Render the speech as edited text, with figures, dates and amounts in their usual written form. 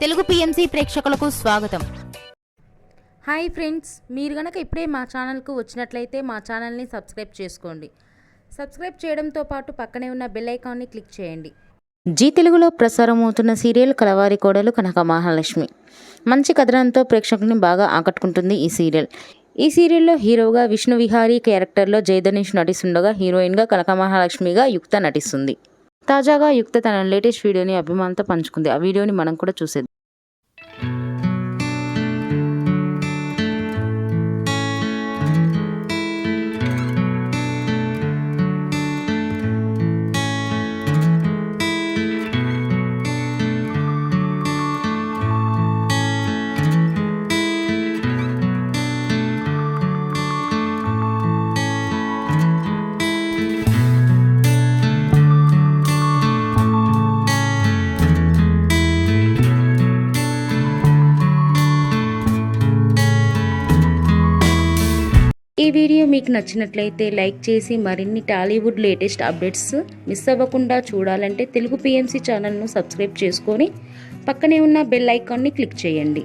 Telugu PMC ప్రేక్షకులకు స్వాగతం. Hi friends, మీరు గనక ఇప్పుడే మా ఛానల్కు వచ్చినట్లయితే మా ఛానల్ని సబ్స్క్రైబ్ చేసుకోండి. సబ్స్క్రైబ్ చేయడంతో పాటు పక్కనే ఉన్న బెల్ ఐకాన్ని క్లిక్ చేయండి. జీ తెలుగులో ప్రసారం అవుతున్న సీరియల్ కలవారి కోడలు కనక మహాలక్ష్మి. మంచి కథనంతో ప్రేక్షకుల్ని బాగా ఆకట్టుకుంటుంది ఈ సీరియల్. ఈ సీరియల్లో హీరోగా విష్ణు విహారీ క్యారెక్టర్లో జయధనీష్ నటిస్తుండగా హీరోయిన్గా కనక మహాలక్ష్మిగా యుక్త నటిస్తుంది. తాజాగా యుక్త తన లేటెస్ట్ వీడియోని అభిమానులతో పంచుకుంది. ఆ వీడియోని మనం కూడా చూసేద్దాం. ఈ వీడియో మీకు నచ్చినట్లయితే లైక్ చేసి మరిన్ని టాలీవుడ్ లేటెస్ట్ అప్డేట్స్ మిస్ అవ్వకుండా చూడాలంటే తెలుగు పిఎంసి ఛానల్ను సబ్స్క్రైబ్ చేసుకొని పక్కనే ఉన్న బెల్ ఐకాన్ని క్లిక్ చేయండి.